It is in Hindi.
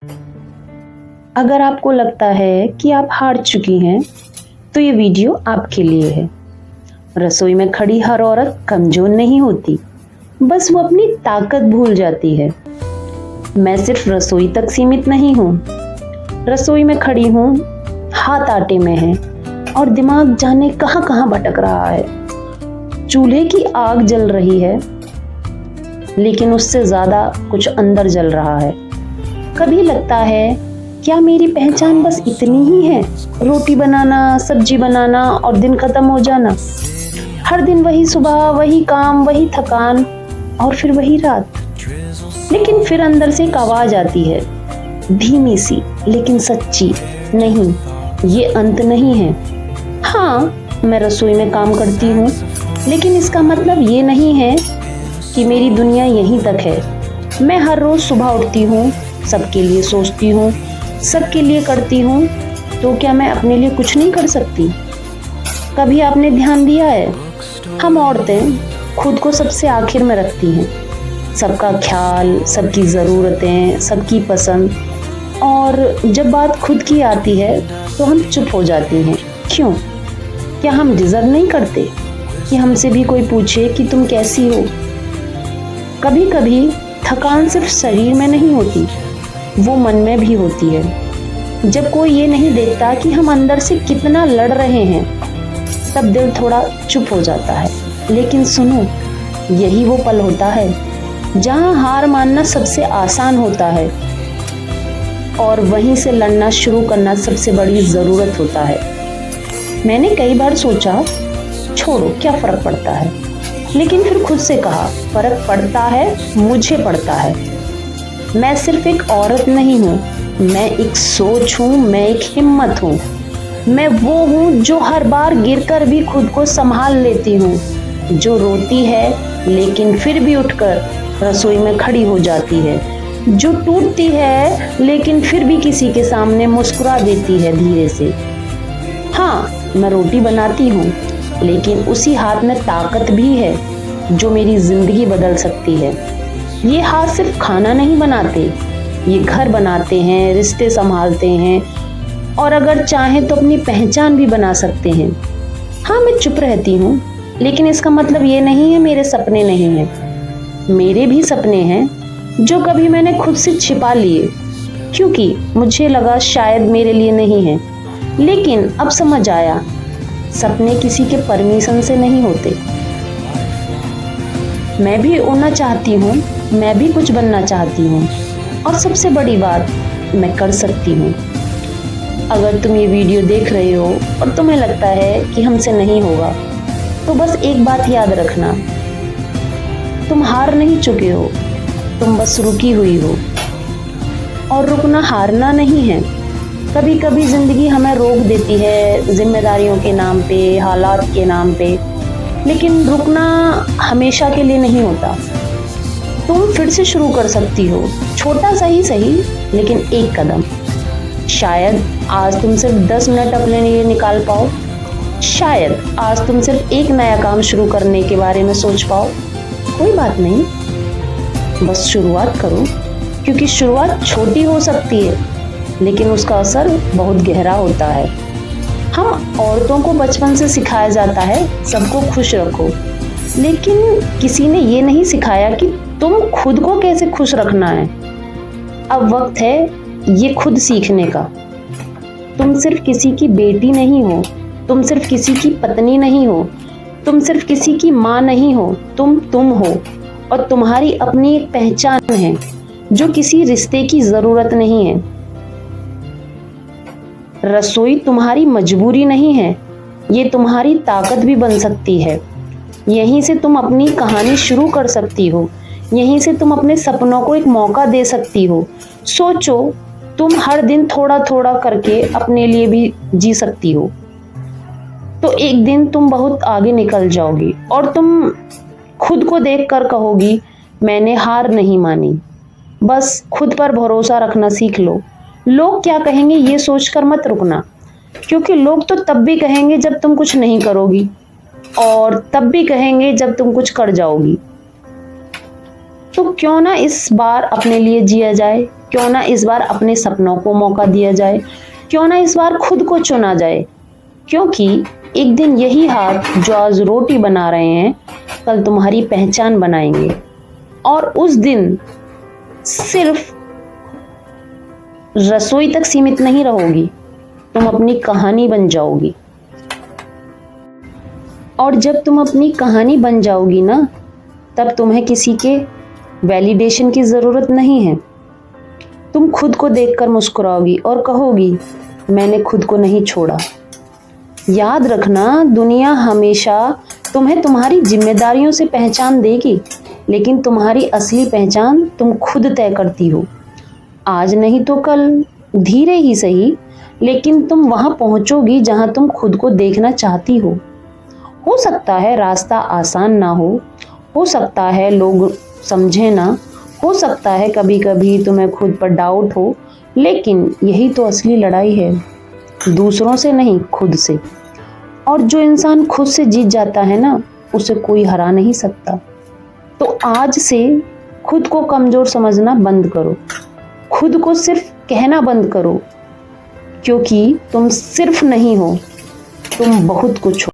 अगर आपको लगता है कि आप हार चुकी हैं, तो ये वीडियो आपके लिए है। रसोई में खड़ी हर औरत कमजोर नहीं होती, बस वो अपनी ताकत भूल जाती है। मैं सिर्फ रसोई तक सीमित नहीं हूँ। रसोई में खड़ी हूँ, हाथ आटे में है और दिमाग जाने कहाँ कहाँ भटक रहा है। चूल्हे की आग जल रही है, लेकिन उससे ज्यादा कुछ अंदर जल रहा है। कभी लगता है, क्या मेरी पहचान बस इतनी ही है? रोटी बनाना, सब्जी बनाना और दिन खत्म हो जाना। हर दिन वही सुबह, वही काम, वही थकान और फिर वही रात। लेकिन फिर अंदर से एक आवाज आती है, धीमी सी लेकिन सच्ची, नहीं, ये अंत नहीं है। हाँ, मैं रसोई में काम करती हूँ, लेकिन इसका मतलब ये नहीं है कि मेरी दुनिया यहीं तक है। मैं हर रोज सुबह उठती हूँ, सबके लिए सोचती हूँ, सबके लिए करती हूँ, तो क्या मैं अपने लिए कुछ नहीं कर सकती? कभी आपने ध्यान दिया है, हम औरतें खुद को सबसे आखिर में रखती हैं। सबका ख्याल, सबकी ज़रूरतें, सबकी पसंद, और जब बात खुद की आती है तो हम चुप हो जाती हैं। क्यों? क्या हम डिजर्व नहीं करते कि हमसे भी कोई पूछे कि तुम कैसी हो? कभी कभी थकान सिर्फ शरीर में नहीं होती, वो मन में भी होती है। जब कोई ये नहीं देखता कि हम अंदर से कितना लड़ रहे हैं, तब दिल थोड़ा चुप हो जाता है। लेकिन सुनो, यही वो पल होता है जहां हार मानना सबसे आसान होता है और वहीं से लड़ना शुरू करना सबसे बड़ी जरूरत होता है। मैंने कई बार सोचा, छोड़ो, क्या फर्क पड़ता है, लेकिन फिर खुद से कहा, फर्क पड़ता है, मुझे पड़ता है। मैं सिर्फ एक औरत नहीं हूँ, मैं एक सोच हूँ, मैं एक हिम्मत हूँ। मैं वो हूँ जो हर बार गिरकर भी खुद को संभाल लेती हूँ, जो रोती है लेकिन फिर भी उठकर रसोई में खड़ी हो जाती है, जो टूटती है लेकिन फिर भी किसी के सामने मुस्कुरा देती है धीरे से। हाँ, मैं रोटी बनाती हूँ, लेकिन उसी हाथ में ताकत भी है जो मेरी जिंदगी बदल सकती है। ये हाथ सिर्फ खाना नहीं बनाते, ये घर बनाते हैं, रिश्ते संभालते हैं और अगर चाहें तो अपनी पहचान भी बना सकते हैं। हाँ, मैं चुप रहती हूँ, लेकिन इसका मतलब ये नहीं है मेरे सपने नहीं हैं। मेरे भी सपने हैं जो कभी मैंने खुद से छिपा लिए, क्योंकि मुझे लगा शायद मेरे लिए नहीं है। लेकिन अब समझ आया, सपने किसी के परमिशन से नहीं होते। मैं भी उड़ना चाहती हूँ, मैं भी कुछ बनना चाहती हूँ, और सबसे बड़ी बात, मैं कर सकती हूँ। अगर तुम ये वीडियो देख रहे हो और तुम्हें लगता है कि हमसे नहीं होगा, तो बस एक बात याद रखना, तुम हार नहीं चुके हो, तुम बस रुकी हुई हो। और रुकना हारना नहीं है। कभी कभी जिंदगी हमें रोक देती है, जिम्मेदारियों के नाम पे, हालात के नाम पे, लेकिन रुकना हमेशा के लिए नहीं होता। तुम फिर से शुरू कर सकती हो, छोटा सा ही सही, लेकिन एक कदम। शायद आज तुम सिर्फ 10 मिनट अपने लिए निकाल पाओ, शायद आज तुम सिर्फ एक नया काम शुरू करने के बारे में सोच पाओ। कोई बात नहीं, बस शुरुआत करो, क्योंकि शुरुआत छोटी हो सकती है, लेकिन उसका असर बहुत गहरा होता है। हम औरतों को बचपन से सिखाया जाता है सबको खुश रखो, लेकिन किसी ने ये नहीं सिखाया कि तुम खुद को कैसे खुश रखना है। अब वक्त है ये खुद सीखने का। तुम सिर्फ किसी की बेटी नहीं हो, तुम सिर्फ किसी की पत्नी नहीं हो, तुम सिर्फ किसी की माँ नहीं हो, तुम हो, और तुम्हारी अपनी एक पहचान है जो किसी रिश्ते की जरूरत नहीं है। रसोई तुम्हारी मजबूरी नहीं है, ये तुम्हारी ताकत भी बन सकती है। यहीं से तुम अपनी कहानी शुरू कर सकती हो, यहीं से तुम अपने सपनों को एक मौका दे सकती हो। सोचो, तुम हर दिन थोड़ा थोड़ा करके अपने लिए भी जी सकती हो, तो एक दिन तुम बहुत आगे निकल जाओगी और तुम खुद को देखकर कहोगी, मैंने हार नहीं मानी। बस खुद पर भरोसा रखना सीख लो। लोग क्या कहेंगे ये सोचकर मत रुकना, क्योंकि लोग तो तब भी कहेंगे जब तुम कुछ नहीं करोगी, और तब भी कहेंगे जब तुम कुछ कर जाओगी। तो क्यों ना इस बार अपने लिए जिया जाए, क्यों ना इस बार अपने सपनों को मौका दिया जाए, क्यों ना इस बार खुद को चुना जाए, क्योंकि एक दिन यही हाथ जो आज रोटी बना रहे हैं कल तुम्हारी पहचान बनाएंगे। और उस दिन सिर्फ रसोई तक सीमित नहीं रहोगी, तुम अपनी कहानी बन जाओगी। और जब तुम अपनी कहानी बन जाओगी ना, तब तुम्हें किसी के वैलिडेशन की जरूरत नहीं है। तुम खुद को देखकर मुस्कुराओगी और कहोगी, मैंने खुद को नहीं छोड़ा। याद रखना, दुनिया हमेशा तुम्हें तुम्हारी जिम्मेदारियों से पहचान देगी, लेकिन तुम्हारी असली पहचान तुम खुद तय करती हो। आज नहीं तो कल, धीरे ही सही, लेकिन तुम वहां पहुंचोगी जहां तुम खुद को देखना चाहती हो। हो सकता है रास्ता आसान ना हो सकता है लोग समझे ना, हो सकता है कभी कभी तुम्हें खुद पर डाउट हो, लेकिन यही तो असली लड़ाई है, दूसरों से नहीं, खुद से। और जो इंसान खुद से जीत जाता है ना, उसे कोई हरा नहीं सकता। तो आज से खुद को कमजोर समझना बंद करो, खुद को सिर्फ कहना बंद करो, क्योंकि तुम सिर्फ नहीं हो, तुम बहुत कुछ हो।